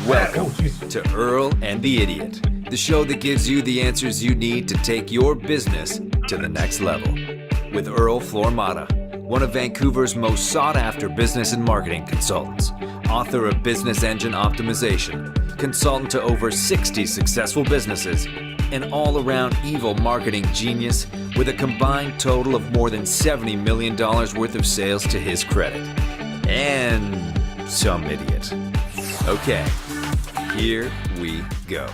Welcome geez. to Earl and the Idiot, the show that gives you the answers you need to take your business to the next level. With Earl Flormata, one of Vancouver's most sought-after business and marketing consultants, author of Business Engine Optimization, consultant to over 60 successful businesses, an all-around evil marketing genius with a combined total of more than $70 million worth of sales to his credit. And some idiot. Okay, here we go.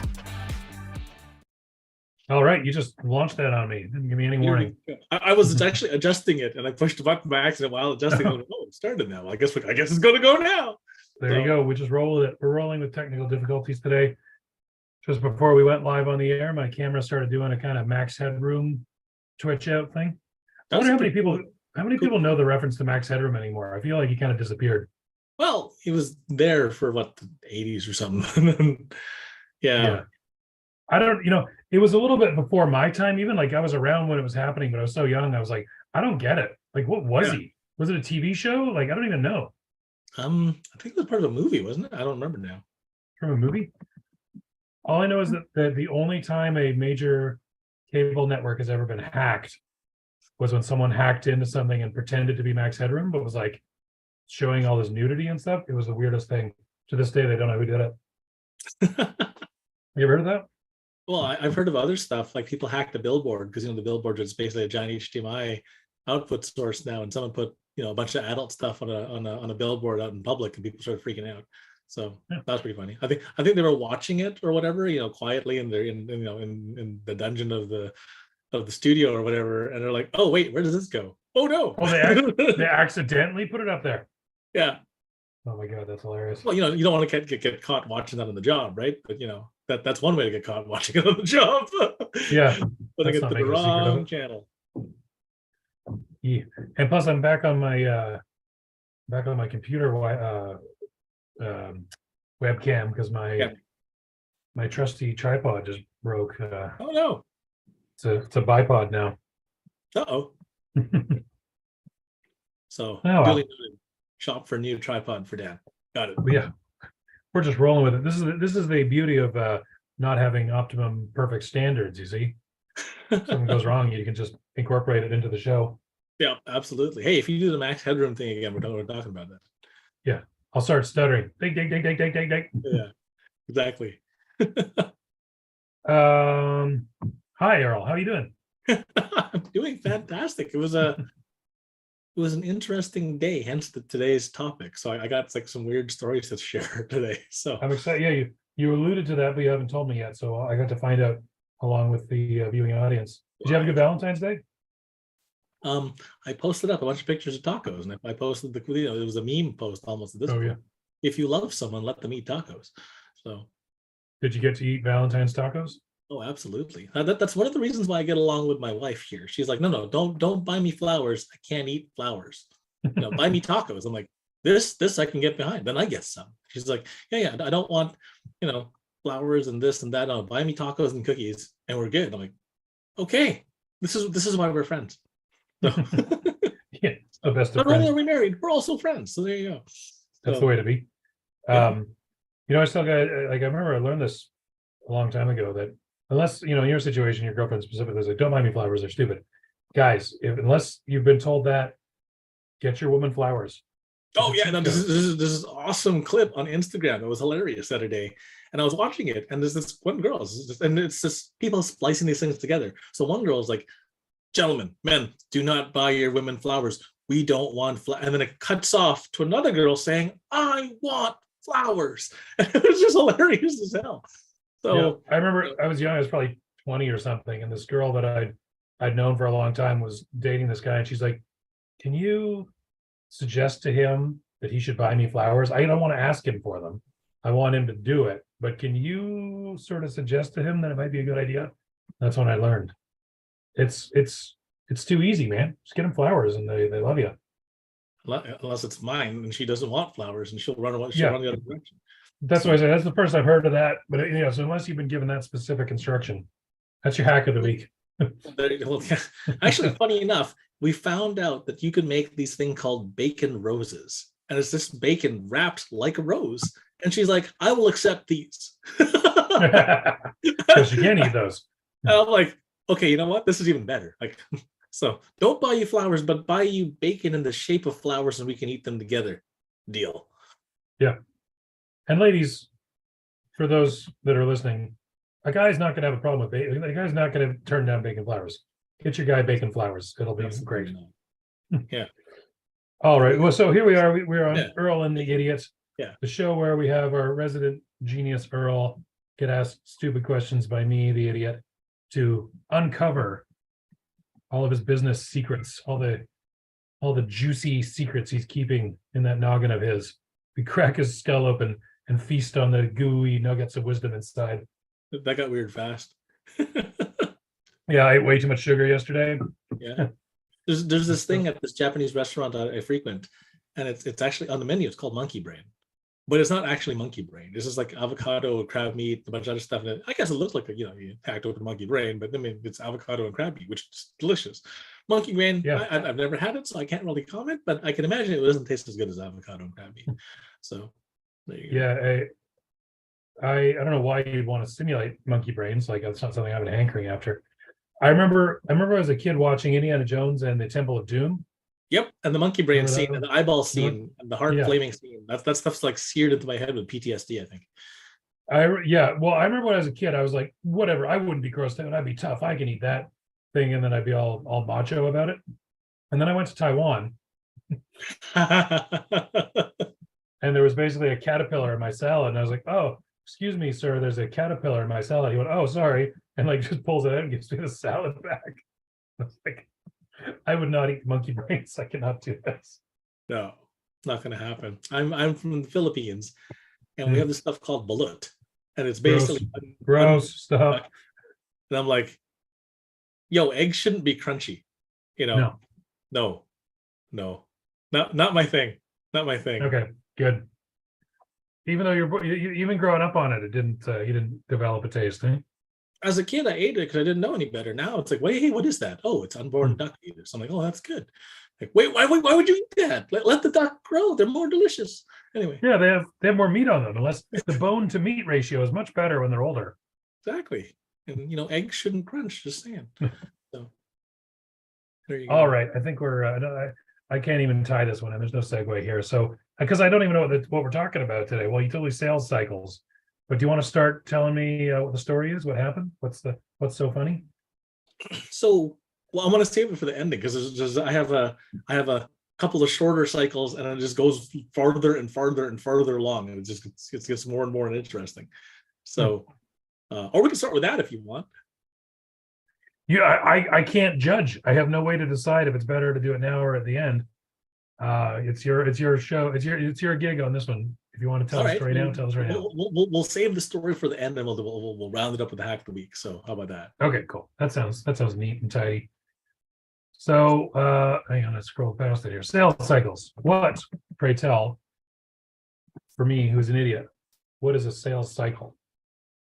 All right, you just launched that on me. Didn't give me any warning. I was actually adjusting it, and I pushed the button by accident while adjusting. Oh, it started now. I guess it's going to go now. There you go. We just roll with it. We're rolling with technical difficulties today. Just before we went live on the air, my camera started doing a kind of max headroom twitch out thing. I wonder how many people know the reference to max headroom anymore. I feel like he kind of disappeared. Well, he was there for the 80s or something. yeah. I don't, it was a little bit before my time, even like I was around when it was happening, but I was so young. I was like, I don't get it. Like, what was he? Was it a TV show? Like, I don't even know. I think it was part of a movie, wasn't it? I don't remember now. From a movie? All I know is that the only time a major cable network has ever been hacked was when someone hacked into something and pretended to be Max Headroom, but was like showing all this nudity and stuff. It was the weirdest thing. To this day, they don't know who did it. You ever heard of that? Well, I've heard of other stuff, like people hacked a billboard because the billboard is basically a giant HDMI output source now, and someone put a bunch of adult stuff on a billboard out in public, and people started freaking out. So that was pretty funny. I think they were watching it or whatever, quietly, and they're in the dungeon of the studio or whatever, and they're like, oh wait, where does this go? Oh no! Oh, they accidentally put it up there. Yeah. Oh my god, that's hilarious. Well, you don't want to get caught watching that on the job, right? But that's one way to get caught watching it on the job. Yeah, putting it to the wrong channel. Yeah. And plus, I'm back on my computer webcam because my trusty tripod just broke. Oh no! It's a bipod now. Uh-oh. So duly noted. Shop for new tripod for Dan. Got it. Yeah, we're just rolling with it. This is the beauty of not having optimum perfect standards. You see, if something goes wrong, you can just incorporate it into the show. Yeah, absolutely. Hey, if you do the max headroom thing again, we're talking about that. Yeah, I'll start stuttering. Ding, ding, ding, ding, ding, ding, ding. Yeah, exactly. Hi, Earl. How are you doing? I'm doing fantastic. It was an interesting day, hence today's topic. So I got some weird stories to share today. So I'm excited. Yeah, you alluded to that, but you haven't told me yet. So I got to find out along with the viewing audience. Did you have a good Valentine's Day? I posted up a bunch of pictures of tacos, and I posted it was a meme post almost at this point. Yeah. If you love someone, let them eat tacos. So did you get to eat Valentine's tacos? Oh, absolutely. That's one of the reasons why I get along with my wife here. She's like, no, don't buy me flowers. I can't eat flowers. Buy me tacos. I'm like, this I can get behind. Then I get some. She's like, yeah, I don't want, flowers and this and that. No, buy me tacos and cookies, and we're good. I'm like, okay, this is why we're friends. So, yeah, it's the best of not friends. only are we married, we're also friends. So there you go. That's the way to be. Yeah. I still got I remember I learned this a long time ago that unless in your situation, your girlfriend specifically is like, don't buy me flowers, they're stupid. Guys, unless you've been told that, get your woman flowers. Oh yeah, no, this is awesome clip on Instagram. It was hilarious the other day, and I was watching it, and there's this one girl, and it's just people splicing these things together. So one girl is like, "Gentlemen, men, do not buy your women flowers. We don't want flowers." And then it cuts off to another girl saying, "I want flowers." And it was just hilarious as hell. So yeah, I remember I was young. I was probably 20 or something, and this girl that I'd known for a long time was dating this guy, and she's like, "Can you suggest to him that he should buy me flowers? I don't want to ask him for them. I want him to do it. But can you sort of suggest to him that it might be a good idea?" That's when I learned. It's too easy, man. Just get him flowers, and they love you. Unless it's mine, and she doesn't want flowers, and she'll run away. Run the other direction. That's what I say. That's the first I've heard of that. But so unless you've been given that specific instruction, that's your hack of the week. Actually, funny enough, we found out that you can make these thing called bacon roses, and it's this bacon wrapped like a rose, And she's like, I will accept these. Because you can't eat those. And I'm like, okay, you know what? This is even better. Like, so don't buy you flowers, but buy you bacon in the shape of flowers and we can eat them together. Deal. Yeah. And ladies, for those that are listening, a guy's not going to have a problem with bacon. A guy's not going to turn down bacon flowers. Get your guy bacon flowers. It'll be great. Yeah. All right. Well, so here we are. We're on Yeah. Earl and the Idiot. Yeah. The show where we have our resident genius Earl get asked stupid questions by me, the idiot, to uncover all of his business secrets, all the juicy secrets he's keeping in that noggin of his. We crack his skull open and feast on the gooey nuggets of wisdom inside. That got weird fast. Yeah, I ate way too much sugar yesterday. Yeah. There's this thing at this Japanese restaurant I frequent, and it's actually on the menu. It's called monkey brain, but it's not actually monkey brain. This is like avocado, crab meat, a bunch of other stuff. And I guess it looks like you hacked open monkey brain, but I mean it's avocado and crab meat, which is delicious. Monkey brain, Yeah. I've never had it, so I can't really comment, but I can imagine it doesn't taste as good as avocado and crab meat. So there you go. Yeah, I don't know why you'd want to simulate monkey brains. Like that's not something I've been hankering after. I remember as a kid watching Indiana Jones and the Temple of Doom. Yep, and the monkey brain Remember that scene, one? and the eyeball scene, and the heart Yeah. flaming scene. That stuff's like seared into my head with PTSD, I think. Well, I remember when I was a kid, I was like, whatever, I wouldn't be grossed out. I'd be tough. I can eat that thing, and then I'd be all macho about it. And then I went to Taiwan, and there was basically a caterpillar in my salad, and I was like, oh, excuse me, sir, there's a caterpillar in my salad. He went, oh, sorry, and like just pulls it out and gives me the salad back. I was like, I would not eat monkey brains. I cannot do this. No, not gonna happen. I'm from the Philippines, and we have this stuff called balut, and it's basically Gross stuff. And I'm like, yo, eggs shouldn't be crunchy, No. No, not my thing. Not my thing. Okay, good. Even though even growing up on it, it didn't you didn't develop a taste, eh? As a kid, I ate it because I didn't know any better. Now it's like, wait, hey, what is that? Oh, it's unborn duck fetus. I'm like, oh, that's good. Like, wait, why would you eat that? Let the duck grow. They're more delicious. Anyway. Yeah, they have more meat on them. Unless the bone to meat ratio is much better when they're older. Exactly. And eggs shouldn't crunch. Just saying. So there you go. All right, I think we're. I can't even tie this one in. There's no segue here. So because I don't even know what we're talking about today. Well, you told me sales cycles, but do you want to start telling me what the story is? What happened? What's so funny? So, well, I want to save it for the ending because I have a couple of shorter cycles, and it just goes farther and farther and farther along, and it gets more and more interesting. So, or we can start with that if you want. Yeah, I can't judge. I have no way to decide if it's better to do it now or at the end. It's your show. It's your gig on this one. If you want to tell the story now, tell us right now. We'll save the story for the end, and we'll round it up with the hack of the week. So how about that? Okay, cool. That sounds neat and tidy. So hang on, let's scroll past it here. Sales cycles. What, pray tell, for me, who's an idiot, what is a sales cycle?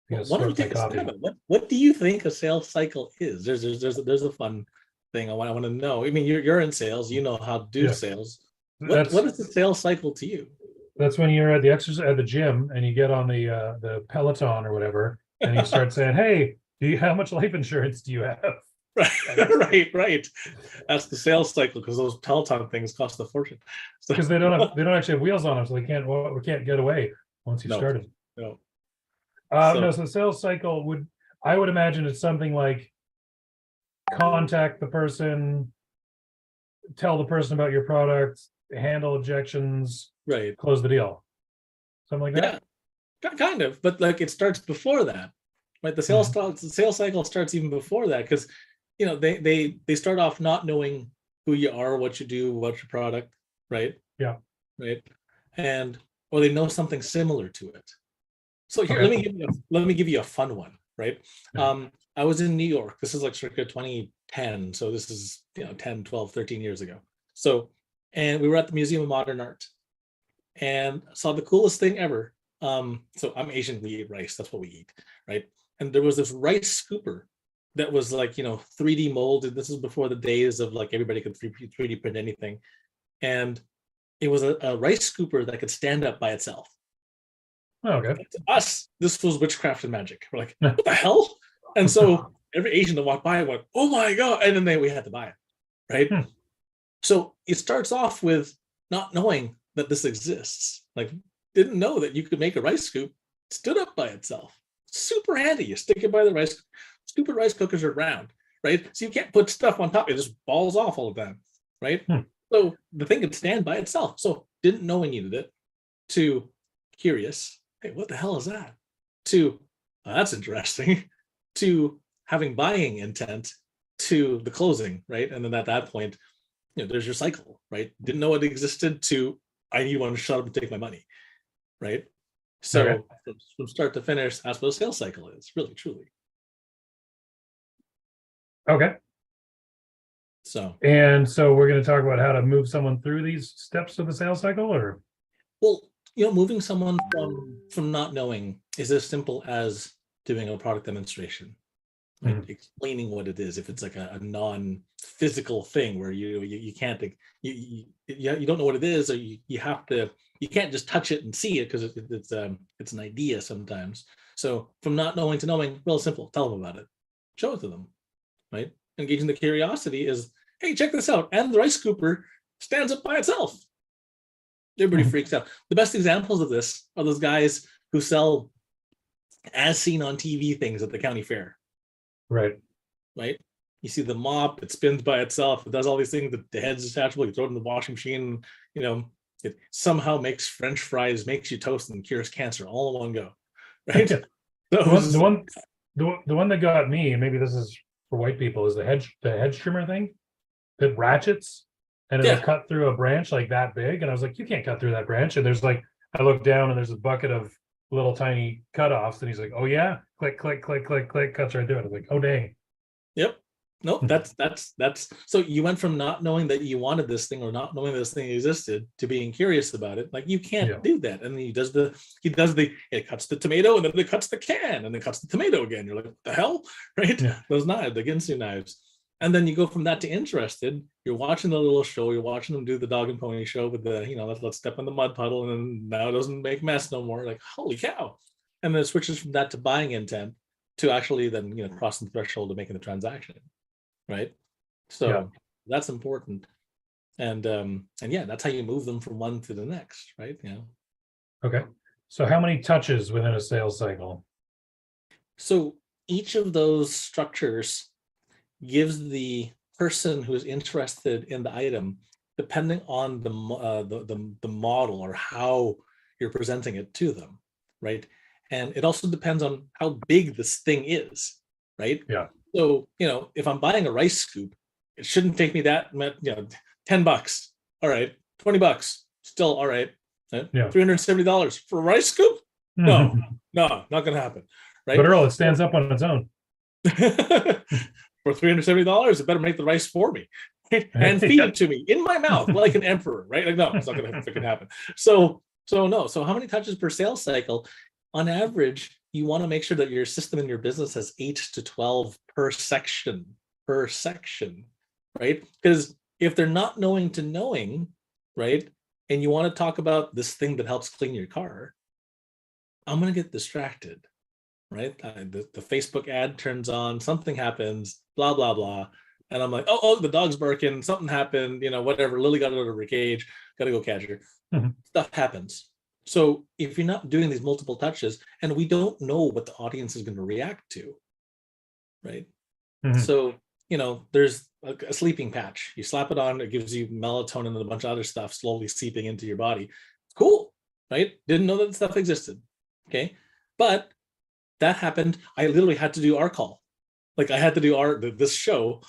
Why don't you take a stab at it? What do you think a sales cycle is? There's a fun thing I want to know. I mean, you're in sales, you know how to do sales. What is the sales cycle to you? That's when you're at the gym and you get on the Peloton or whatever, and you start saying, "Hey, how much life insurance do you have?" Right. That's the sales cycle because those Peloton things cost a fortune. Because they don't actually have wheels on them, so we can't get away once you started. No. So the sales cycle I would imagine it's something like contact the person, tell the person about your product, handle objections, right, close the deal, something like that. Yeah, kind of, but like it starts before that, right? The sales cycle starts even before that because they start off not knowing who you are, what you do, what's your product, right? Yeah, right, or they know something similar to it. So here, okay. let me give you a fun one, right? I was in New York. This is like circa 2010. So this is 10, 12, 13 years ago. So, and we were at the Museum of Modern Art and saw the coolest thing ever. So I'm Asian, we eat rice. That's what we eat, right? And there was this rice scooper that was like, 3D molded. This is before the days of like everybody could 3D print anything. And it was a rice scooper that could stand up by itself. Oh, okay. To us, this was witchcraft and magic. We're like, what the hell? And so every Asian that walked by went, oh my God. And then we had to buy it. Right. Hmm. So it starts off with not knowing that this exists. Like, didn't know that you could make a rice scoop, stood up by itself. Super handy. You stick it by the rice. Stupid rice cookers are round, right? So you can't put stuff on top. It just balls off all the time, right? Hmm. So the thing could stand by itself. So didn't know we needed it. To curious, hey, what the hell is that? To that's interesting. To having buying intent. To the closing, right? And then at that point, there's your cycle, right? Didn't know it existed. To I need one to shut up and take my money, right? So Okay. from start to finish, that's what a sales cycle is, really, truly. Okay. So, And so we're going to talk about how to move someone through these steps of the sales cycle, or well, moving someone from not knowing is as simple as doing a product demonstration, right? Explaining what it is. If it's like a non-physical thing where you can't you don't know what it is, or you have to, you can't just touch it and see it because it's an idea sometimes. So from not knowing to knowing, real simple. Tell them about it, show it to them, right? Engaging the curiosity is, hey, check this out, and the rice scooper stands up by itself. Everybody freaks out. The best examples of this are those guys who sell as seen on TV things at the county fair. right? You see the mop, it spins by itself, it does all these things, the head's detachable, you throw it in the washing machine, it somehow makes French fries, makes you toast, and cures cancer all in one go, right? The one that got me, and maybe this is for white people, is the hedge trimmer thing that ratchets, and it'll cut through a branch like that big. And I was like, you can't cut through that branch. And there's like, I look down and there's a bucket of little tiny cutoffs, and he's like, oh yeah, click, click, click, click, click, cuts right through it. I'm like, oh dang. Yep. No, that's so you went from not knowing that you wanted this thing or not knowing this thing existed to being curious about it. Like, you can't do that. And then he does it cuts the tomato, and then it cuts the can, and then cuts the tomato again. You're like, what the hell? Right? Yeah. Those knives, the Ginsu knives. And then you go from that to interested. You're watching the little show, you're watching them do the dog and pony show with the, let's step in the mud puddle, and then now it doesn't make mess no more. Like, holy cow. And then it switches from that to buying intent to actually then, crossing the threshold of making the transaction. Right. So that's important. And yeah, that's how you move them from one to the next, right? Okay. So how many touches within a sales cycle? So each of those structures gives the person who is interested in the item, depending on the model or how you're presenting it to them, right? And it also depends on how big this thing is, right? Yeah. So, if I'm buying a rice scoop, it shouldn't take me that, $10. All right. $20. Still all right. Yeah. $370 for a rice scoop? No, not going to happen. Right. But Earl, it stands up on its own. For $370, it better make the rice for me and feed it to me in my mouth like an emperor, right? Like, no, it's not going to freaking happen. So no. So how many touches per sales cycle? On average, you want to make sure that your system in your business has 8 to 12 per section, right? Because if they're not knowing to knowing, right, and you want to talk about this thing that helps clean your car, I'm going to get distracted, right? The Facebook ad turns on, something happens, blah, blah, blah. And I'm like, oh, the dog's barking, something happened, whatever. Lily got out of her cage, got to go catch her. Stuff happens. So if you're not doing these multiple touches, and we don't know what the audience is going to react to, right? So, there's a sleeping patch. You slap it on, it gives you melatonin and a bunch of other stuff slowly seeping into your body. Cool, right? Didn't know that stuff existed. Okay. But that happened. I literally had to do our call. Like, I had to do this show.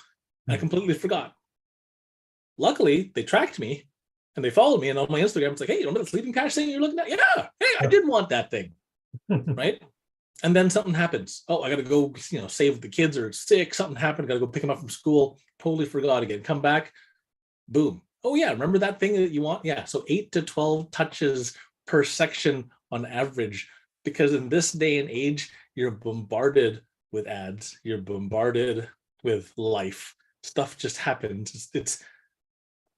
I completely forgot. Luckily, they tracked me. And they followed me, and on my Instagram, it's like, hey, you remember the sleeping patch thing you're looking at? Yeah, hey, I did want that thing, right? And then something happens. Oh, I got to go, save the kids are sick. Something happened. Got to go pick them up from school. Totally forgot again. Come back, boom. Oh yeah, remember that thing that you want? Yeah. So 8 to 12 touches per section on average, because in this day and age, you're bombarded with ads. You're bombarded with life. Stuff just happens. It's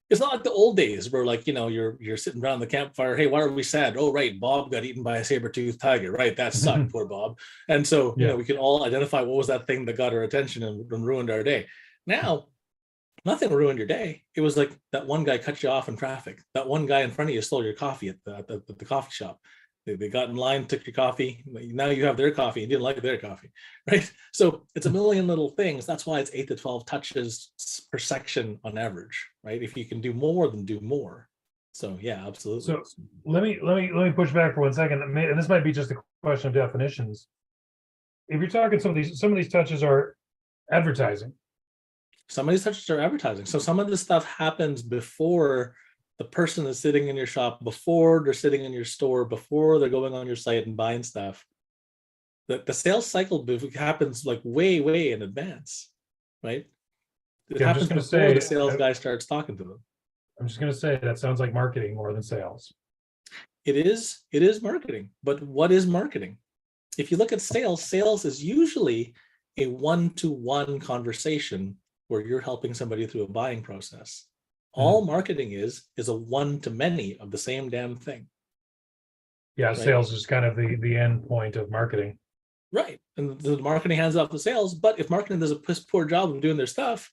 It's not like the old days where, like, you're sitting around the campfire. Hey, why are we sad? Oh, right, Bob got eaten by a saber-toothed tiger. Right, that sucked, poor Bob. And so, Yeah. we can all identify what was that thing that got our attention and ruined our day. Now, nothing ruined your day. It was like that one guy cut you off in traffic. That one guy in front of you stole your coffee at the coffee shop. They got in line, took your coffee. Now you have their coffee. You didn't like their coffee, right? So it's a million little things. That's why it's 8 to 12 touches per section on average, right? If you can do more, then do more. So yeah, absolutely. So let me push back for 1 second. And this might be just a question of definitions. If you're talking some of these touches are advertising. Some of these touches are advertising. So some of this stuff happens before the person is sitting in your shop, before they're sitting in your store, before they're going on your site and buying stuff. The sales cycle happens like way in advance, right? It Yeah, happens before the sales guy starts talking to them. I'm just going to say that sounds like marketing more than sales. It is marketing, but what is marketing? If you look at sales is usually a one-to-one conversation where you're helping somebody through a buying process. All marketing is a one-to-many of the same damn thing. Yeah, right? Sales is kind of the end point of marketing. Right. And the marketing hands off to sales, but if marketing does a poor job of doing their stuff,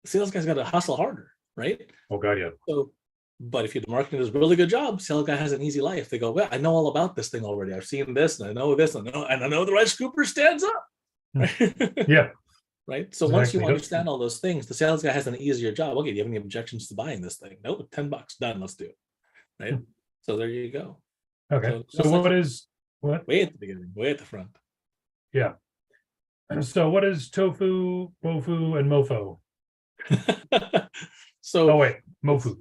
the sales guy's got to hustle harder, right? Oh God, yeah. So, but if the marketing does a really good job, sales guy has an easy life. They go, well, I know all about this thing already. I've seen this, and I know this, and I know the rice scooper stands up. Yeah. Right. So once you understand all those things, the sales guy has an easier job. Okay, do you have any objections to buying this thing? Nope, $10, done. Let's do it. Right. So there you go. Okay. So what? Way at the beginning, way at the front. Yeah. So what is tofu, bofu, and mofo? So oh wait, mofu.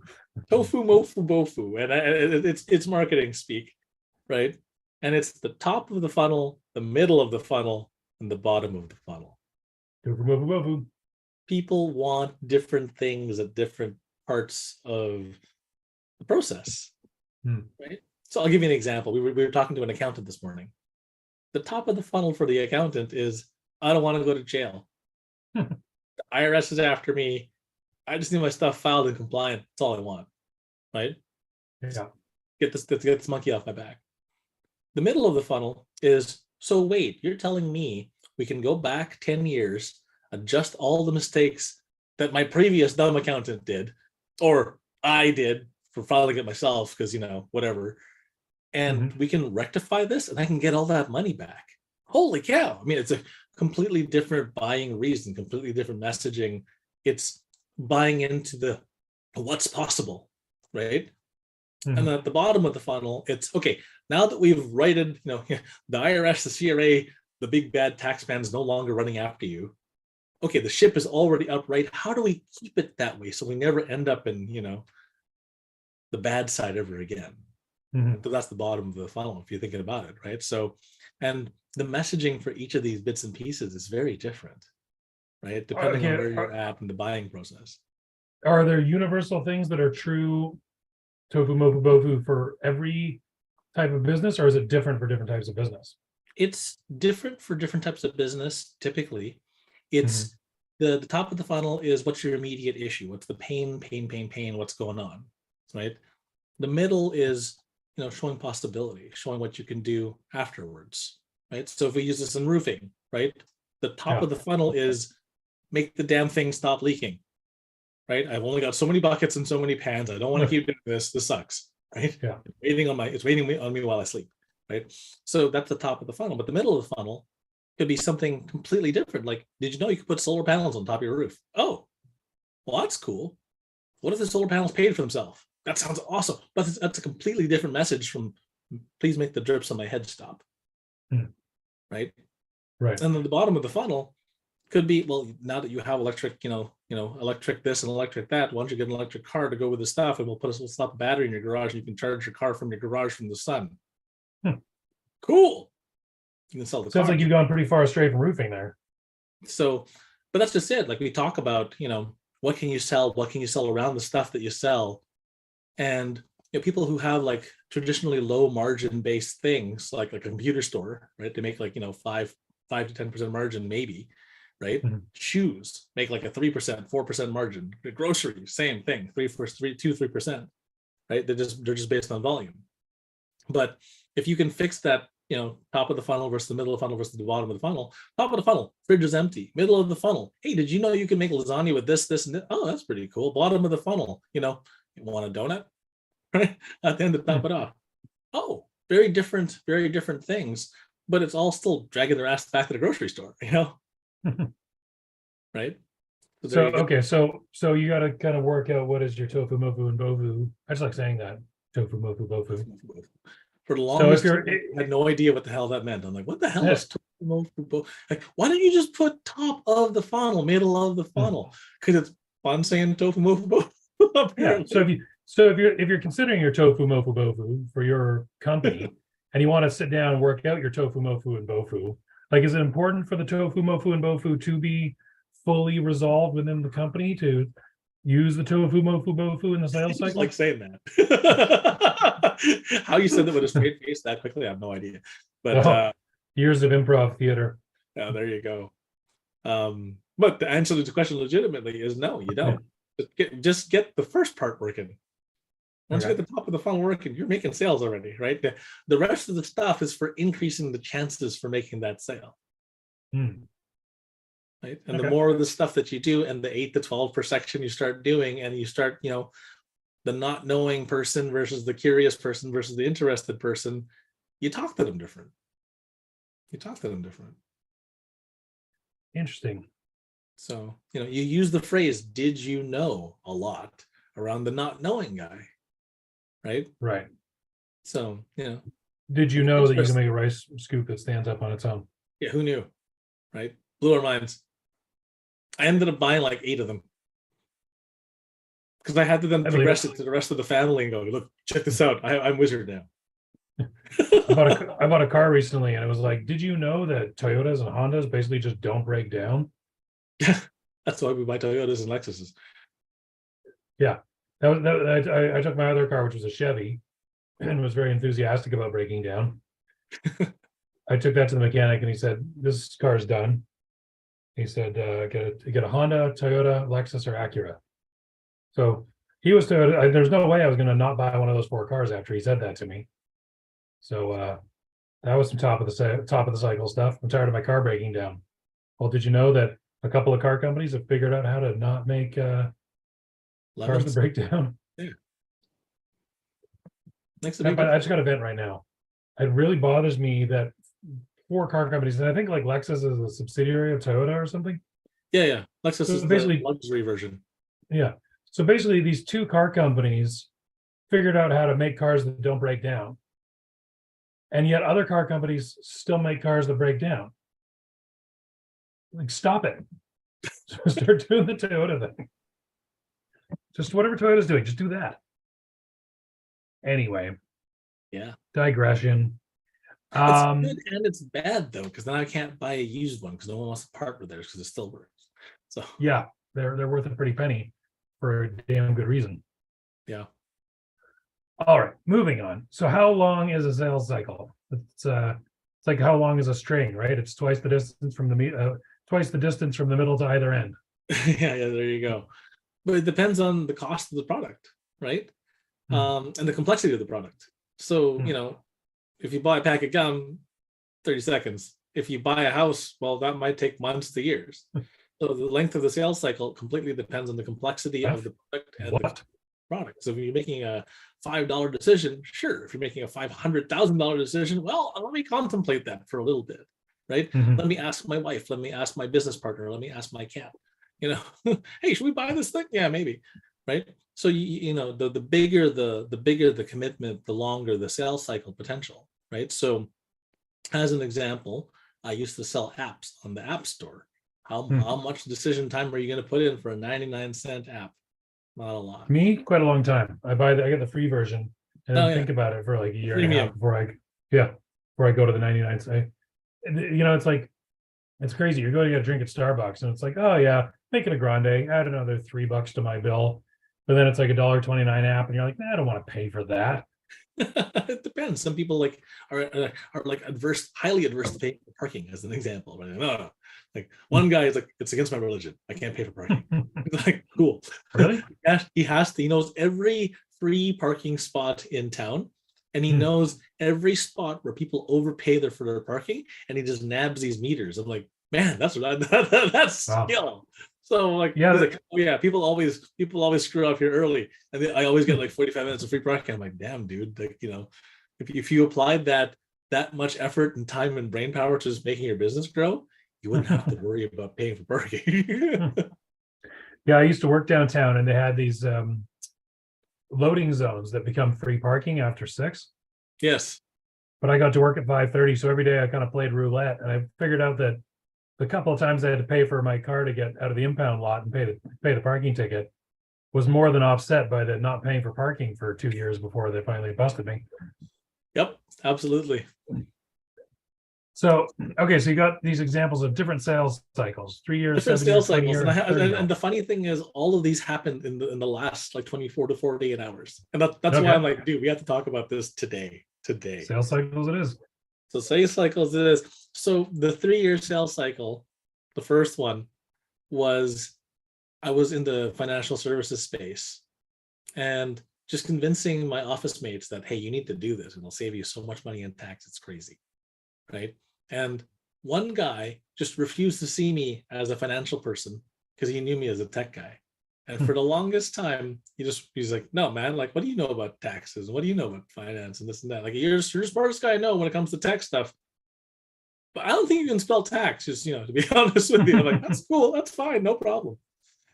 Tofu, mofu, bofu, and it's marketing speak, right? And it's the top of the funnel, the middle of the funnel, and the bottom of the funnel. Tofu, mofu, bofu. People want different things at different parts of the process, right? So I'll give you an example. We were talking to an accountant this morning. The top of the funnel for the accountant is, I don't want to go to jail. The IRS is after me. I just need my stuff filed and compliant. That's all I want, right? Yeah. Get this monkey off my back. The middle of the funnel is, so wait, you're telling me we can go back 10 years, adjust all the mistakes that my previous dumb accountant did, or I did for filing it myself because, whatever. And we can rectify this and I can get all that money back. Holy cow. I mean, it's a completely different buying reason, completely different messaging. It's buying into the what's possible, right? And then at the bottom of the funnel, it's okay. Now that we've righted, the IRS, the CRA, the big bad tax man is no longer running after you. Okay, the ship is already upright. How do we keep it that way so we never end up in, the bad side ever again? So that's the bottom of the funnel if you're thinking about it, right? So, and the messaging for each of these bits and pieces is very different, right? Depending on where you're at in the buying process. Are there universal things that are true tofu, mofu, bofu for every type of business, or is it different for different types of business? It's different for different types of business. Typically, it's the top of the funnel is what's your immediate issue? What's the pain? What's going on, right? The middle is showing possibility, showing what you can do afterwards, right? So if we use this in roofing, right? The top of the funnel is make the damn thing stop leaking, right? I've only got so many buckets and so many pans. I don't want to keep doing this. This sucks, right? Yeah. It's waiting on me while I sleep, right? So that's the top of the funnel. But the middle of the funnel could be something completely different. Like, did you know you could put solar panels on top of your roof? Oh, well, that's cool. What if the solar panels paid for themselves? That sounds awesome. But that's a completely different message from, please make the drips on my head stop. Right. And then the bottom of the funnel could be, well, now that you have electric, electric this and electric that, why don't you get an electric car to go with the stuff, and we'll slap a battery in your garage and you can charge your car from your garage from the sun. Cool. You can sell the car. Sounds like you've gone pretty far astray from roofing there. So, but that's just it. Like we talk about, what can you sell? What can you sell around the stuff that you sell? And people who have like traditionally low margin based things, like a computer store, right? They make like 5 to 10% margin maybe. right? Mhm. Shoes make like a 3%, 4% margin. The groceries, same thing, 3%, right? They're just based on volume. But if you can fix that, top of the funnel versus the middle of the funnel versus the bottom of the funnel, top of the funnel, fridge is empty. Middle of the funnel, hey, did you know you can make lasagna with this, and this? Oh, that's pretty cool. Bottom of the funnel, you want a donut, right? At the end to top it off. Oh, very different things, but it's all still dragging their ass back to the grocery store, right? So okay, so you got to kind of work out what is your tofu, mofu, and bofu. I just like saying that tofu, mofu, bofu. For the So longest if time, I had no idea what the hell that meant. I'm like, what the hell is tofu, mofu, bofu? Like, why don't you just put top of the funnel, middle of the funnel? Because it's fun saying tofu, mofu, bofu. Yeah. So if you're considering your tofu, mofu, bofu for your company, and you want to sit down and work out your tofu, mofu, and bofu, like, is it important for the tofu, mofu, and bofu to be fully resolved within the company to use the tofu, mofu, bofu in the sales Just cycle? like saying that. How you said that with a straight face that quickly, I have no idea. But years of improv theater. Yeah, there you go. But the answer to the question legitimately is no, you don't. Just get the first part working. Once you get the top of the funnel working, you're making sales already, right? The rest of the stuff is for increasing the chances for making that sale. Right. And the more of the stuff that you do, and the 8 to 12 per section you start doing, and you start, the not knowing person versus the curious person versus the interested person, you talk to them different. Interesting. So, you use the phrase, did you know, a lot around the not knowing guy. Right. Right. So, did you know that you can make a rice scoop that stands up on its own? Yeah. Who knew? Right. Blew our minds. I ended up buying like 8 of them because I had to then progress it to the rest of the family and go, look, check this out. I'm wizard now. I bought a car recently, and it was like, did you know that Toyotas and Hondas basically just don't break down? That's why we buy Toyotas and Lexuses. Yeah. I took my other car, which was a Chevy, and was very enthusiastic about breaking down. I took that to the mechanic, and he said, this car is done. He said, get a Honda, Toyota, Lexus, or Acura. So he was Toyota. There's no way I was going to not buy one of those 4 cars after he said that to me. So that was some top of the cycle stuff. I'm tired of my car breaking down. Well, did you know that a couple of car companies have figured out how to not make cars that break down? Yeah. I just got a vent right now. It really bothers me that 4 car companies, and I think like Lexus is a subsidiary of Toyota or something. Yeah. Lexus is basically the luxury version. Yeah. So basically, these 2 car companies figured out how to make cars that don't break down. And yet other car companies still make cars that break down. Like, stop it. Start doing the Toyota thing. Just whatever Toyota's doing, just do that. Anyway. Yeah. Digression. It's good and it's bad though, because then I can't buy a used one because no one wants to part with theirs because it still works. So yeah, they're worth a pretty penny for a damn good reason. Yeah. All right, moving on. So how long is a sales cycle? It's like how long is a string, right? It's twice the distance from the middle to either end. yeah, there you go. But it depends on the cost of the product, right? And the complexity of the product. So, if you buy a pack of gum, 30 seconds. If you buy a house, well, that might take months to years. So the length of the sales cycle completely depends on the complexity of the product and the product. So if you're making a $5 decision, sure. If you're making a $500,000 decision, well, let me contemplate that for a little bit, right? Let me ask my wife. Let me ask my business partner. Let me ask my cat. Hey, should we buy this thing? Yeah, maybe, right? So the bigger the commitment, the longer the sales cycle potential, right? So, as an example, I used to sell apps on the App Store. How much decision time are you going to put in for a 99-cent app? Not a lot. Me, quite a long time. I get the free version and then think about it for like a year and a half before I go to the 99 cent. It's like, it's crazy. You're going to get a drink at Starbucks and it's like, oh yeah, make it a grande, add another $3 to my bill. But then it's like $1.29 app, and you're like, I don't want to pay for that. It depends. Some people are like highly adverse to paying for parking, as an example. Right? No, Like one guy is like, it's against my religion. I can't pay for parking. He's like, cool. Really? He has to, he knows every free parking spot in town. And he Hmm. knows every spot where people overpay for their parking, and he just nabs these meters. I'm like, man, that's that's Wow. skill. So like, Yeah, he's like, oh yeah, people always screw up here early, and I always get like 45 minutes of free parking. I'm like, damn, dude, like, you know, if you applied that much effort and time and brain power to just making your business grow, you wouldn't have to worry about paying for parking. Yeah, I used to work downtown, and they had these loading zones that become free parking after 6. Yes. But I got to work at 5:30, so every day I kind of played roulette, and I figured out that the couple of times I had to pay for my car to get out of the impound lot and pay the parking ticket was more than offset by the not paying for parking for 2 years before they finally busted me. Yep, absolutely. So, okay, so you got these examples of different sales cycles, 3 years, Different 7 years, sales 20 cycles, years, and the funny thing is, all of these happened in the last like 24 to 48 hours, and that's Okay. why I'm like, dude, we have to talk about this today. sales cycles it is. So sales cycles it is. So the 3-year sales cycle, the first one was, I was in the financial services space, and just convincing my office mates that, hey, you need to do this, and it'll save you so much money in tax, it's crazy, right? And one guy just refused to see me as a financial person because he knew me as a tech guy. And for the longest time, he's like, no, man, like, what do you know about taxes? What do you know about finance and this and that? Like, you're the smartest guy I know when it comes to tech stuff. But I don't think you can spell tax, just, you know, to be honest with you. I'm like, that's cool, that's fine, no problem.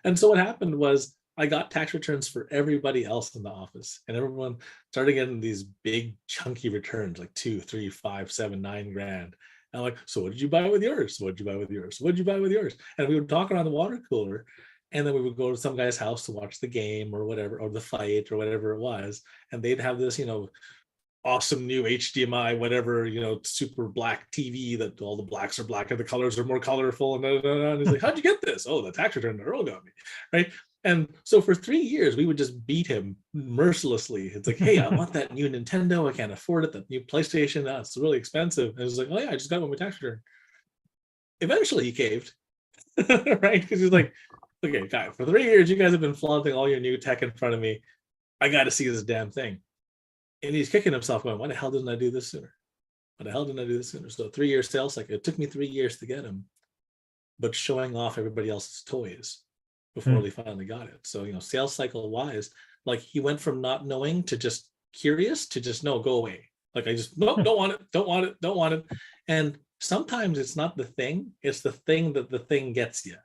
And so what happened was, I got tax returns for everybody else in the office, and everyone started getting these big chunky returns, like 2, 3, 5, 7, 9 grand. And I'm like, so what did you buy with yours? What did you buy with yours? What did you buy with yours? And we would talk around the water cooler, and then we would go to some guy's house to watch the game or whatever, or the fight or whatever it was. And they'd have this, you know, awesome new HDMI, whatever, you know, super black TV that all the blacks are black and the colors are more colorful. And he's like, how'd you get this? Oh, the tax return that Earl got me, right? And so for 3 years, we would just beat him mercilessly. It's like, hey, I want that new Nintendo. I can't afford it. That new PlayStation, that's really expensive. And it's like, oh yeah, I just got one with tax return. Eventually he caved, right? Because he's like, okay, guy, for 3 years, you guys have been flaunting all your new tech in front of me. I got to see this damn thing. And he's kicking himself going, why the hell didn't I do this sooner? Why the hell didn't I do this sooner? So 3 year sales cycle, it took me 3 years to get him, but showing off everybody else's toys before they finally got it. So, you know, sales cycle wise, like, he went from not knowing to just curious to just, no, go away. Like, I just, no, don't want it, don't want it, don't want it. And sometimes it's not the thing, it's the thing that the thing gets you,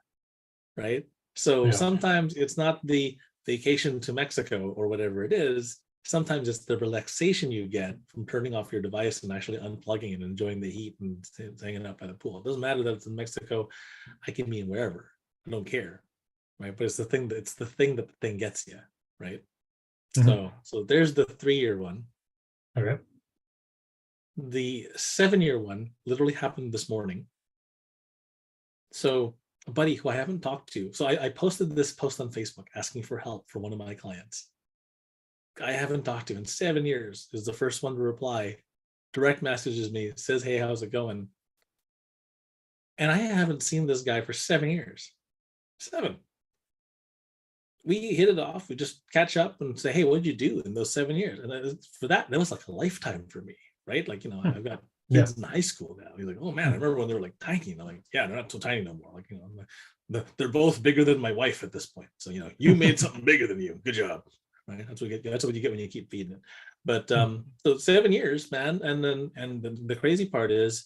right? So Yeah. sometimes it's not the vacation to Mexico or whatever it is. Sometimes it's the relaxation you get from turning off your device and actually unplugging and enjoying the heat and hanging out by the pool. It doesn't matter that it's in Mexico. I can be in wherever. I don't care, right? But it's the thing that the thing gets you, right? Mhm. So there's the 3 year one. Okay. The 7 year one literally happened this morning. So a buddy who I haven't talked to, so I posted this post on Facebook asking for help for one of my clients. I haven't talked to in 7 years, is the first one to reply, direct messages me, says, hey, how's it going? And I haven't seen this guy for 7 years. 7. We hit it off. We just catch up and say, hey, what did you do in those 7 years? And for that was like a lifetime for me, right? Like, you know, I've got kids in high school now. He's like, oh man, I remember when they were like tiny. And I'm like, yeah, they're not so tiny no more. Like, you know, they're both bigger than my wife at this point. So, you know, you made something bigger than you. Good job. Right? That's what you get. That's what you get when you keep feeding it. But so 7 years, man. And the crazy part is,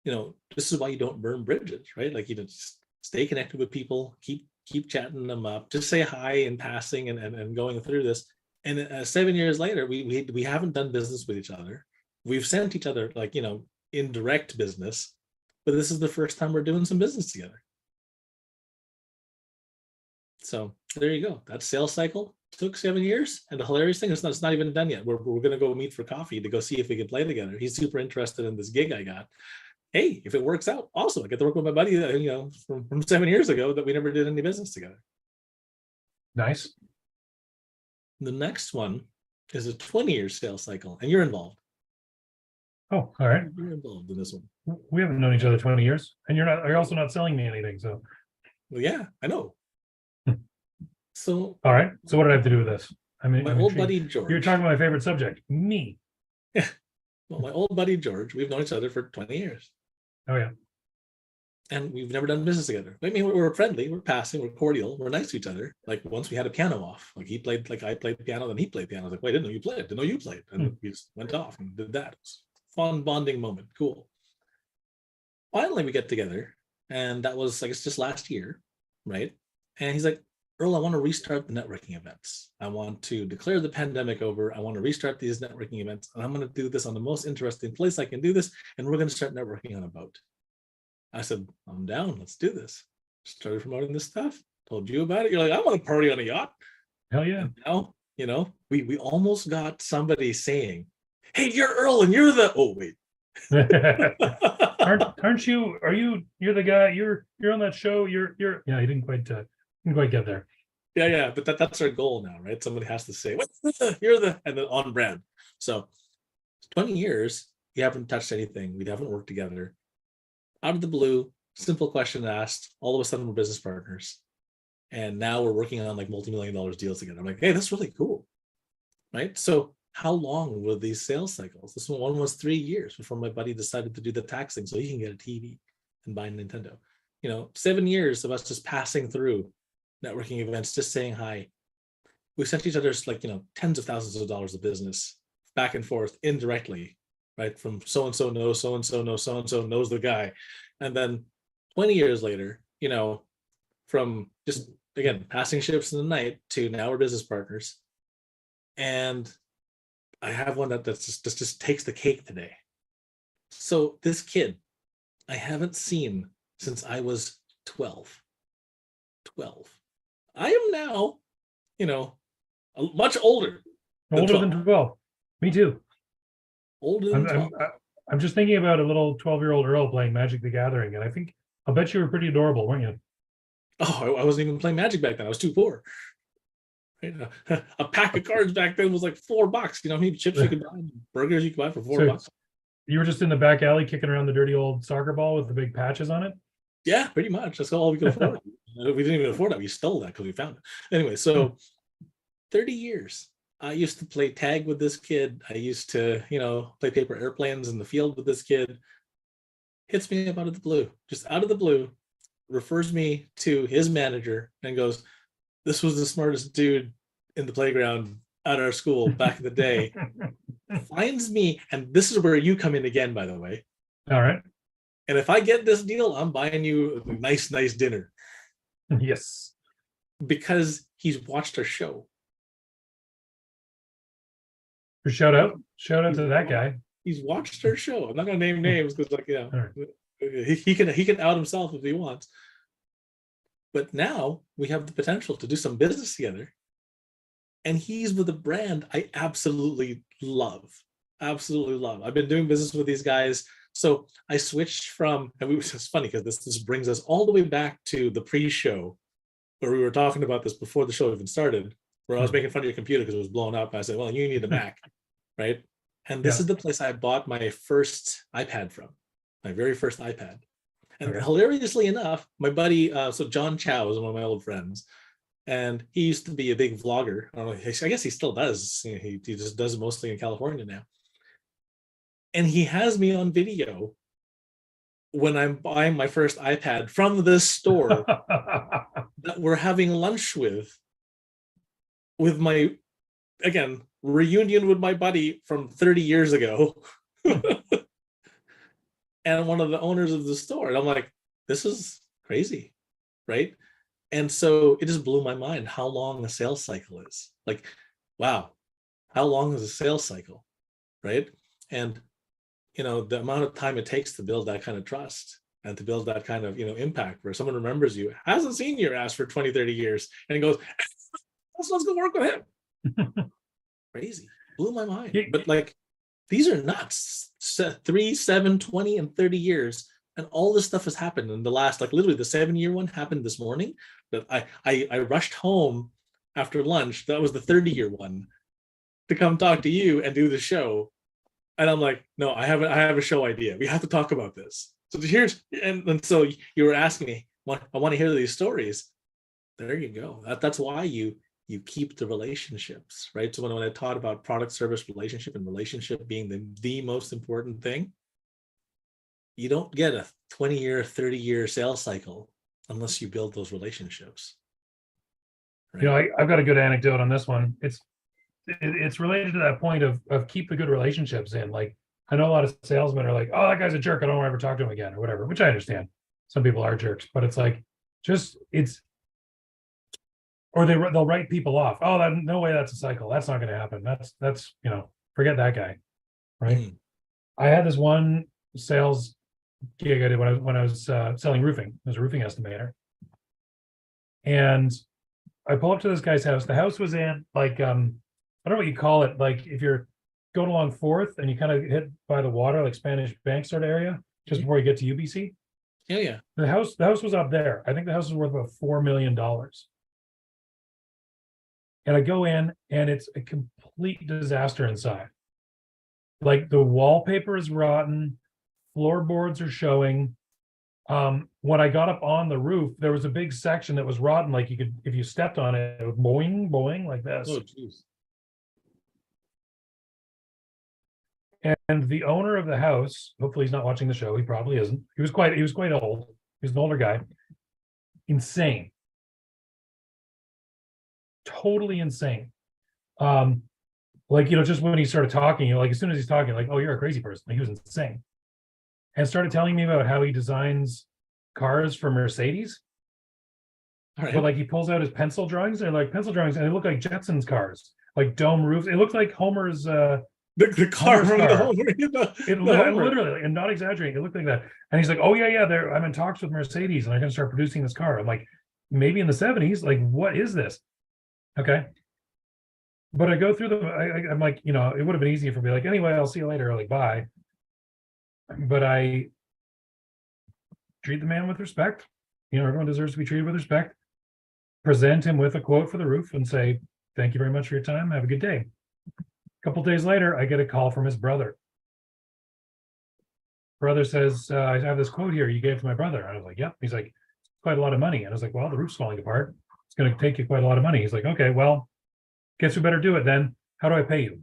you know, this is why you don't burn bridges, right? Like, you know, just stay connected with people, keep chatting them up, just say hi in passing and going through this. And 7 years later, we haven't done business with each other. We've sent each other, like, you know, indirect business, but this is the first time we're doing some business together. So there you go. That sales cycle took 7 years. And the hilarious thing is, it's not even done yet. We're going to go meet for coffee to go see if we can play together. He's super interested in this gig I got. Hey, if it works out, awesome. I get to work with my buddy, you know, from 7 years ago that we never did any business together. Nice. The next one is a 20-year sales cycle, and you're involved. Oh, all right. You're involved in this one. We haven't known each other 20 years, and you're also not selling me anything. So, Well, yeah, I know. So all right. So what did I have to do with this? my I'm old intrigued. buddy You're George. talking about my favorite subject, me. Well, my old buddy George, we've known each other for 20 years. Oh yeah. And we've never done business together. I mean, we're friendly, we're passing, we're cordial, we're nice to each other. Like once we had a piano off, like he played, like I played piano, then he played piano. I was like, wait, I didn't know you played. Didn't know you played. And we just went off and did that. It was a fun bonding moment. Cool. Finally, we get together, and that was, I guess, just last year, right? And he's like, Earl, I want to restart the networking events. I want to declare the pandemic over. I want to restart these networking events, and I'm going to do this on the most interesting place I can do this, and we're going to start networking on a boat. I said, I'm down. Let's do this. Started promoting this stuff. Told you about it. You're like, I want to party on a yacht. Hell yeah. And now, we almost got somebody saying, hey, you're Earl and you're the, oh, wait. aren't you? You're the guy? You're on that show. You're. Yeah, you didn't quite get there. Yeah. But that's our goal now, right? Somebody has to say, what? You're the, and then on brand. So 20 years, we haven't touched anything. We haven't worked together. Out of the blue, simple question asked, all of a sudden we're business partners. And now we're working on like multi-million-dollar deals together. I'm like, hey, that's really cool. Right? So how long were these sales cycles? This one was 3 years before my buddy decided to do the tax thing so he can get a TV and buy a Nintendo. 7 years of us just passing through networking events, just saying hi. We sent each other's like, tens of thousands of dollars of business back and forth indirectly, right? From so-and-so knows, so-and-so knows, so-and-so knows the guy. And then 20 years later, from just, again, passing ships in the night to now we're business partners. And I have one that just takes the cake today. So this kid, I haven't seen since I was 12. I am now, much older. Older than 12. Me too. Older than 12. I'm just thinking about a little 12-year-old Earl playing Magic the Gathering, and I'll bet you were pretty adorable, weren't you? Oh, I wasn't even playing Magic back then. I was too poor. A pack of cards back then was like $4. You know how many chips you could buy, burgers you could buy for $4? You were just in the back alley kicking around the dirty old soccer ball with the big patches on it? Yeah, pretty much. That's all we could afford. We didn't even afford that. We stole that because we found it. Anyway, so 30 years. I used to play tag with this kid. I used to, play paper airplanes in the field with this kid. Hits me up out of the blue, just out of the blue, refers me to his manager and goes, this was the smartest dude in the playground at our school back in the day. Finds me, and this is where you come in again, by the way. All right. And if I get this deal, I'm buying you a nice dinner. Yes. Because he's watched our show. Shout out to that guy. He's watched our show. I'm not gonna name names because, right. he can out himself if he wants. But now we have the potential to do some business together. And he's with a brand I absolutely love. Absolutely love. I've been doing business with these guys. So I switched from, and it's funny because this brings us all the way back to the pre-show where we were talking about this before the show even started, where I was making fun of your computer because it was blown up. I said, well, you need a Mac, right? And this is the place I bought my first iPad from, my very first iPad. And hilariously enough, my buddy, so John Chow is one of my old friends, and he used to be a big vlogger. I don't know, I guess he still does. He just does it mostly in California now. And he has me on video when I'm buying my first iPad from this store that we're having lunch with my, again, reunion with my buddy from 30 years ago. And one of the owners of the store. And I'm like, this is crazy, right? And so it just blew my mind how long a sales cycle is. Like, wow, how long is a sales cycle, right? And, the amount of time it takes to build that kind of trust and to build that kind of, impact where someone remembers you, hasn't seen your ass for 20, 30 years and goes, let's go work with him. Crazy. Blew my mind. But like, these are nuts. 3, 7, 20, and 30 years. And all this stuff has happened in the last, like literally the 7-year one happened this morning. That I rushed home after lunch. That was the 30-year one to come talk to you and do the show. And I'm like, no, I have a show idea. We have to talk about this. So here's, and so you were asking me, I want to hear these stories. There you go. That's why you keep the relationships, right? So when I taught about product service relationship and relationship being the most important thing, you don't get a 20-year, 30-year sales cycle unless you build those relationships. Right? You know, I've got a good anecdote on this one. It's related to that point of keep the good relationships in. Like, I know a lot of salesmen are like, oh, that guy's a jerk, I don't want to ever talk to him again, or whatever, which I understand. Some people are jerks, but it's like, or they'll write people off. Oh, no way, that's a cycle. That's not going to happen. That's forget that guy, right? Mm. I had this one sales gig I did when I was selling roofing. I was a roofing estimator, and I pull up to this guy's house. The house was in like I don't know what you call it. Like if you're going along Fourth and you kind of hit by the water, like Spanish Bank sort of area, just before you get to UBC. Yeah. The house was up there. I think the house was worth about $4 million. And I go in and it's a complete disaster inside. Like the wallpaper is rotten, floorboards are showing. When I got up on the roof, there was a big section that was rotten. Like you could, if you stepped on it, it would boing, boing like this. Oh, geez. And the owner of the house, hopefully he's not watching the show. He probably isn't. He was quite old. He was an older guy. Insane. Totally insane. Like, just when he started talking, like as soon as he's talking, like, oh, you're a crazy person. Like, he was insane. And started telling me about how he designs cars for Mercedes. All right. But like he pulls out his pencil drawings, and like pencil drawings, and they look like Jetsons cars, like dome roofs. It looks like Homer's the car from the Homer. Literally, and not exaggerating, it looked like that. And he's like, oh yeah, I'm in talks with Mercedes, and I'm gonna start producing this car. I'm like, maybe in the 70s. Like, what is this? Okay. But I go through I'm like, it would have been easy for me, like, anyway, I'll see you later, like, bye. But I treat the man with respect. Everyone deserves to be treated with respect. Present him with a quote for the roof and say, thank you very much for your time. Have a good day. A couple days later, I get a call from his brother. Brother says, I have this quote here you gave to my brother. I was like, yep. He's like, quite a lot of money. And I was like, well, the roof's falling apart. It's going to take you quite a lot of money. He's like, okay, well, guess we better do it then. How do I pay you?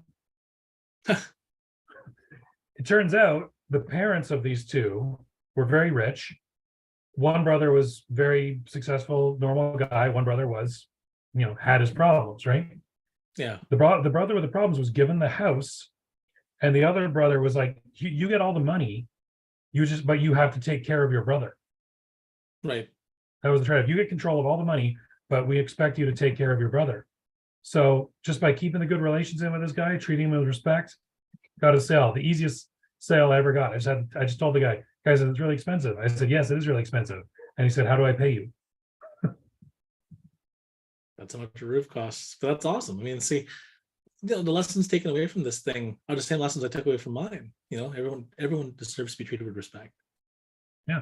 It turns out the parents of these two were very rich. One brother was very successful, normal guy. One brother was, had his problems, right? Yeah. The brother with the problems was given the house, and the other brother was like, you get all the money, but you have to take care of your brother. Right. That was the trade-off. You get control of all the money, but we expect you to take care of your brother. So just by keeping the good relations in with this guy, treating him with respect, got a sale. The easiest sale I ever got. I just told the guy said, it's really expensive. I said, yes, it is really expensive. And he said, how do I pay you? That's how much your roof costs. But that's awesome. I mean, see, the lessons taken away from this thing are the same lessons I took away from mine. Everyone deserves to be treated with respect. Yeah.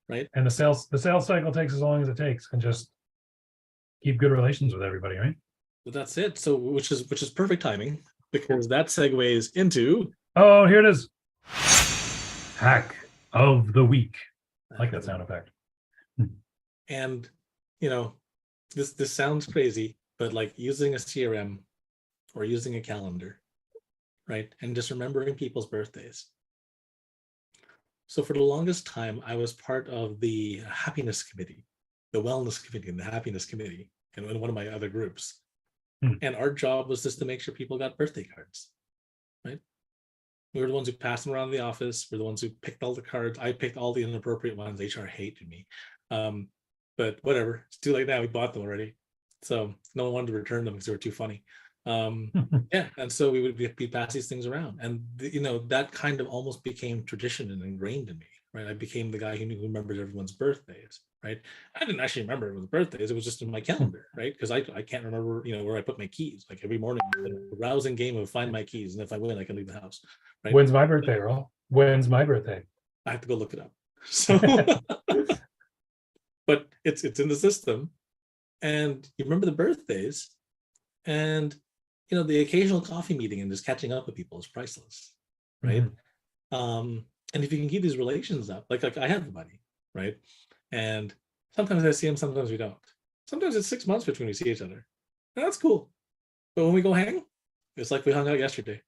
Right. And the sales cycle takes as long as it takes, and just keep good relations with everybody, right? But that's it. So which is perfect timing, because that segues into here it is. Hack of the week. I like that sound effect. And this sounds crazy, but like using a CRM or using a calendar, right? And just remembering people's birthdays. So for the longest time, I was part of the happiness committee, the wellness committee, and the happiness committee, and in one of my other groups. And our job was just to make sure people got birthday cards, right? We were the ones who passed them around the office. We're the ones who picked all the cards. I picked all the inappropriate ones. HR hated me. But whatever. It's too late now. We bought them already. So no one wanted to return them because they were too funny. Yeah. And so we would pass these things around. And, that kind of almost became tradition and ingrained in me, right? I became the guy who remembered everyone's birthdays, right? I didn't actually remember everyone's birthdays. It was just in my calendar, right? Because I can't remember, where I put my keys. Like every morning, a rousing game of find my keys. And if I win, I can leave the house. Right? When's my birthday, Earl? When's my birthday? I have to go look it up. So, but it's in the system, and you remember the birthdays, and the occasional coffee meeting and just catching up with people is priceless, right? And if you can keep these relations up, like I have a buddy, right? And sometimes I see him, sometimes we don't. Sometimes it's 6 months between we see each other. And that's cool. But when we go hang, it's like we hung out yesterday,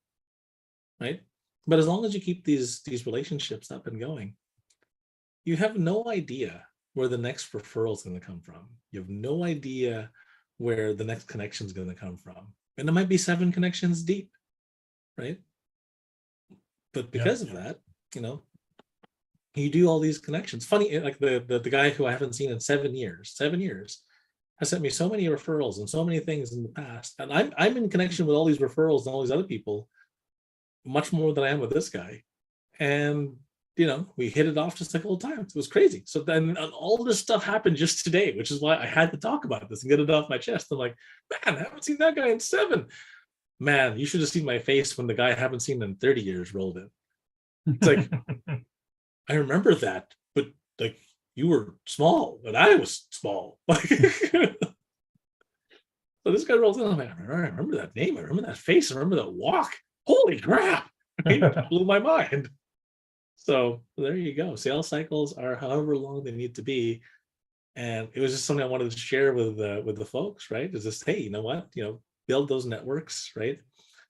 right? But as long as you keep these relationships up and going, you have no idea where the next referral is going to come from. You have no idea where the next connection is going to come from. And it might be 7 connections deep, right? But because of that, you do all these connections. Funny, like the guy who I haven't seen in 7 years has sent me so many referrals and so many things in the past. And I'm in connection with all these referrals and all these other people much more than I am with this guy. And we hit it off just like old times. It was crazy. So then all this stuff happened just today, which is why I had to talk about this and get it off my chest. I'm like, man, I haven't seen that guy in 7. Man, you should have seen my face when the guy I haven't seen in 30 years rolled in. It's like, I remember that, but like you were small and I was small. So this guy rolls in. I'm like, I remember that name. I remember that face. I remember that walk. Holy crap. It blew my mind. So there you go. Sales cycles are however long they need to be. And it was just something I wanted to share with the folks, right? Is just, hey, you know what? Build those networks, right?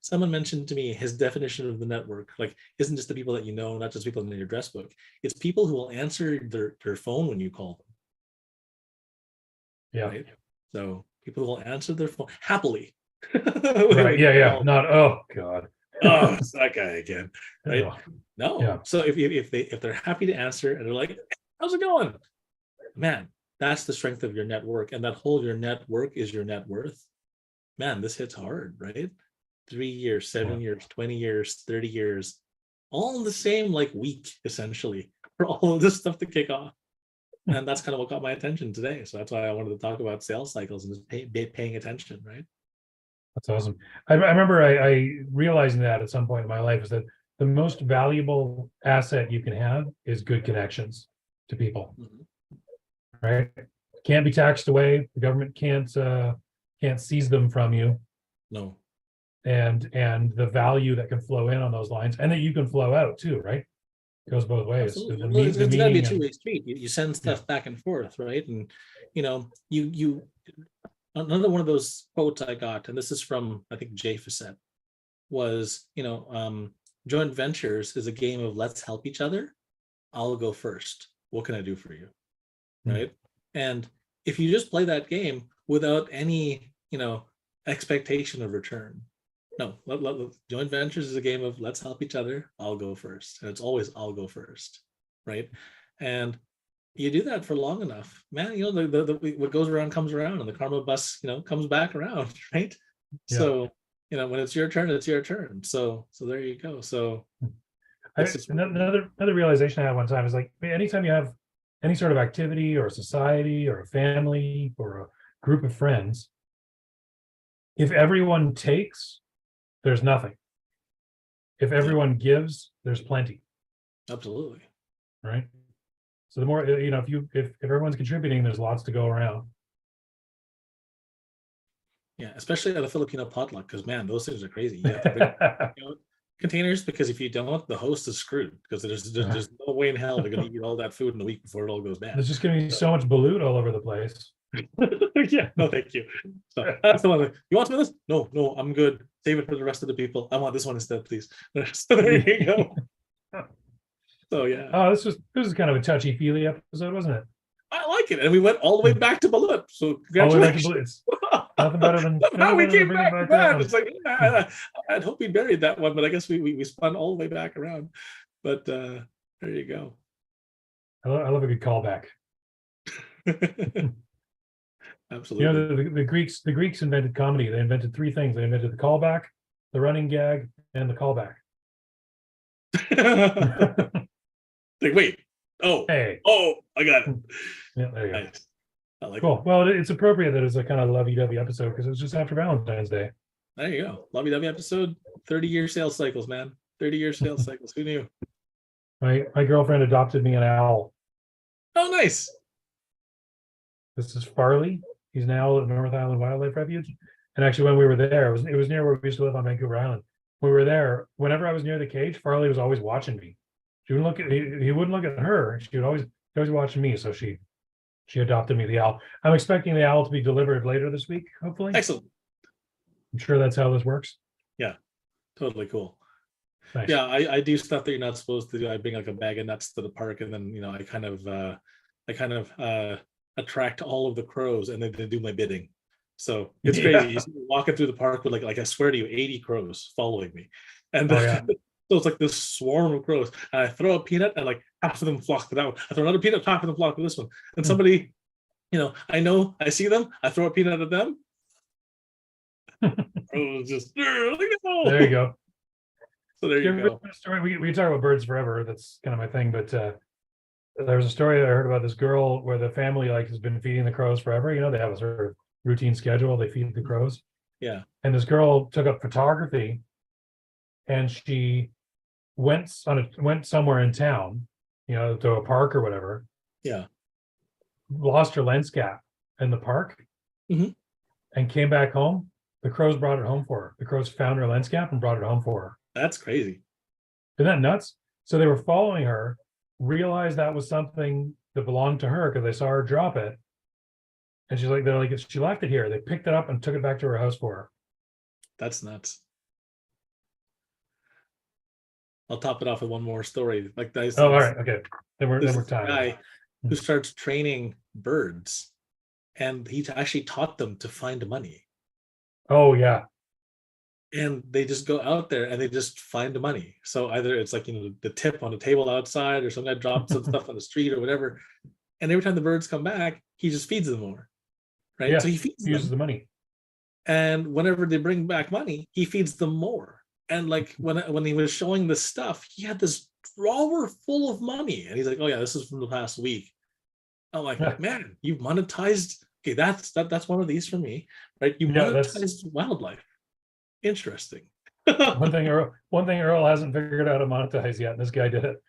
Someone mentioned to me his definition of the network, like, isn't just the people that you know, not just people in your address book. It's people who will answer their phone when you call them. Yeah. Right? So people who will answer their phone happily. Right. Yeah. Not, oh God. Oh, it's that guy again. Right? Oh. No. Yeah. So if they're happy to answer and they're like, how's it going? Man, that's the strength of your network. And that whole your network is your net worth. Man, this hits hard, right? 3 years, 7 years, 20 years, 30 years, all in the same week, essentially, for all of this stuff to kick off. And that's kind of what got my attention today. So that's why I wanted to talk about sales cycles and just paying attention, right? That's awesome. I remember I realizing that at some point in my life is that the most valuable asset you can have is good connections to people, right? Can't be taxed away. The government can't seize them from you. No. And the value that can flow in on those lines, and that you can flow out too, right? It goes both ways. It's got to be a two-way street. You send stuff back and forth, right? And you another one of those quotes I got, and this is from I think Jay Facette, was joint ventures is a game of let's help each other. I'll go first. What can I do for you? Right? And if you just play that game without any expectation of return. No, joint ventures is a game of let's help each other. I'll go first. And it's always I'll go first, right? And you do that for long enough, man, what goes around comes around, and the karma bus, comes back around, right? Yeah. So, when it's your turn, it's your turn. So there you go. So another realization I had one time is like, anytime you have any sort of activity or a society or a family or a group of friends, if everyone takes, there's nothing. If everyone gives, there's plenty. Absolutely. Right. So the more, if everyone's contributing, there's lots to go around. Yeah, especially at a Filipino potluck, because man, those things are crazy. You have to bring containers, because if you don't, the host is screwed, because there's no way in hell they're going to eat all that food in a week before it all goes bad. There's just going to be so much balut all over the place. Yeah, no, thank you. So that's the one. You want some of this? No, I'm good. Save it for the rest of the people. I want this one instead, please. So there you go. So yeah. Oh, this was kind of a touchy-feely episode, wasn't it? I like it, and we went all the way back to balut. So congratulations. Nothing better than now we came back around. It's like I'd hope we buried that one, but I guess we spun all the way back around. But there you go. I love a good callback. Absolutely. The Greeks invented comedy. They invented 3 things. They invented the callback, the running gag, and the callback. Like, wait. Oh, hey. Oh, I got it. Yeah, there you go. Nice. I like cool. it. Well, it's appropriate that it's a kind of lovey-dovey episode because it was just after Valentine's Day. There you go. Lovey-dovey episode. 30-year sales cycles, man. 30-year sales cycles. Who knew? My girlfriend adopted me an owl. Oh, nice. This is Farley. He's now at North Island Wildlife Refuge. And actually, when we were there, it was near where we used to live on Vancouver Island. we were there, whenever I was near the cage, Farley was always watching me. She wouldn't look at he wouldn't look at her. She would always watching me. So she adopted me, the owl. I'm expecting the owl to be delivered later this week, hopefully. Excellent. I'm sure that's how this works. Yeah, totally cool. Nice. Yeah, I do stuff that you're not supposed to do. I bring like a bag of nuts to the park, and then I kind of attract all of the crows, and then they do my bidding. So it's crazy. You see me walking through the park with like I swear to you, 80 crows following me, and so it's like this swarm of crows. And I throw a peanut, and like half of them flock to that one. I throw another peanut, half of them flock to this one. And somebody, I see them. I throw a peanut at them. Just there you go. So there you go. Story, we talk about birds forever. That's kind of my thing. But there was a story I heard about this girl where the family has been feeding the crows forever. They have a sort of routine schedule. They feed the crows. Yeah. And this girl took up photography, and she went somewhere in town, to a park or whatever. Yeah. Lost her lens cap in the park, and came back home. The crows brought it home for her. The crows found her lens cap and brought it home for her. That's crazy. Isn't that nuts? So they were following her, realized that was something that belonged to her because they saw her drop it. And she left it here. They picked it up and took it back to her house for her. That's nuts. I'll top it off with one more story. Like that. All right. Okay. Then we're time. Guy who starts training birds, and he actually taught them to find money. Oh yeah. And they just go out there and they just find the money. So either it's like the tip on the table outside, or some guy drops some stuff on the street or whatever. And every time the birds come back, he just feeds them more. Right. Yeah, so he uses the money. And whenever they bring back money, he feeds them more. And like when he was showing this stuff, he had this drawer full of money. And he's like, oh yeah, this is from the past week. I'm like, man, you monetized. Okay, that's one of these for me, right? You monetized wildlife. Interesting. one thing Earl hasn't figured out how to monetize yet, and this guy did it.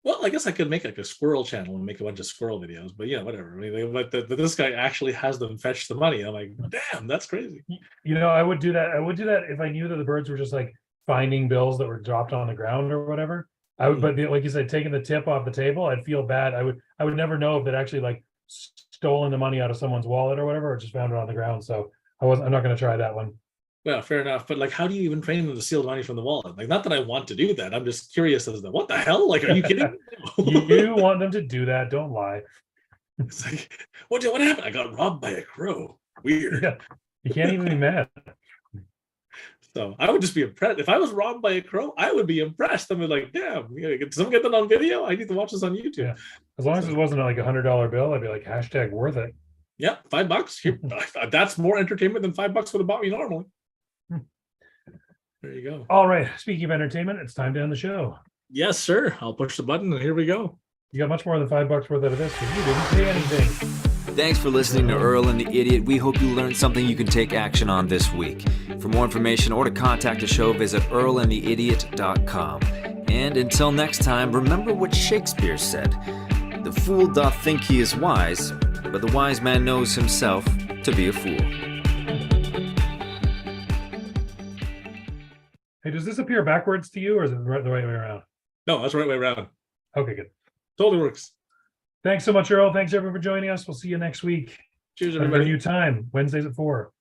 Well, I guess I could make like a squirrel channel and make a bunch of squirrel videos, but whatever. I mean, but this guy actually has them fetch the money. I'm like, damn, that's crazy. I would do that. I would do that if I knew that the birds were just like finding bills that were dropped on the ground or whatever. I would, but like you said, taking the tip off the table, I'd feel bad. I would never know if they'd actually like stolen the money out of someone's wallet or whatever, or just found it on the ground. So I'm not going to try that one. Well, fair enough. But like, how do you even train them to steal money from the wallet? Like, not that I want to do that. I'm just curious as to what the hell? Like, are you kidding? You want them to do that? Don't lie. It's like, what happened? I got robbed by a crow. Weird. Yeah. You can't even be mad. So I would just be impressed. If I was robbed by a crow, I would be impressed. I'm like, damn, did someone get that on video? I need to watch this on YouTube. Yeah. As long as it wasn't like $100 bill, I'd be like, hashtag worth it. Yeah, $5. That's more entertainment than $5 would have bought me normally. There you go. All right. Speaking of entertainment, it's time to end the show. Yes, sir. I'll push the button and here we go. You got much more than $5 worth out of this because you didn't say anything. Thanks for listening to Earl and the Idiot. We hope you learned something you can take action on this week. For more information or to contact the show, visit earlandtheidiot.com. And until next time, remember what Shakespeare said. The fool doth think he is wise, but the wise man knows himself to be a fool. Hey, does this appear backwards to you, or is it the right way around? No, that's the right way around. Okay, good. Totally works. Thanks so much, Earl. Thanks everyone for joining us. We'll see you next week. Cheers, At a everybody. new time, Wednesdays at 4.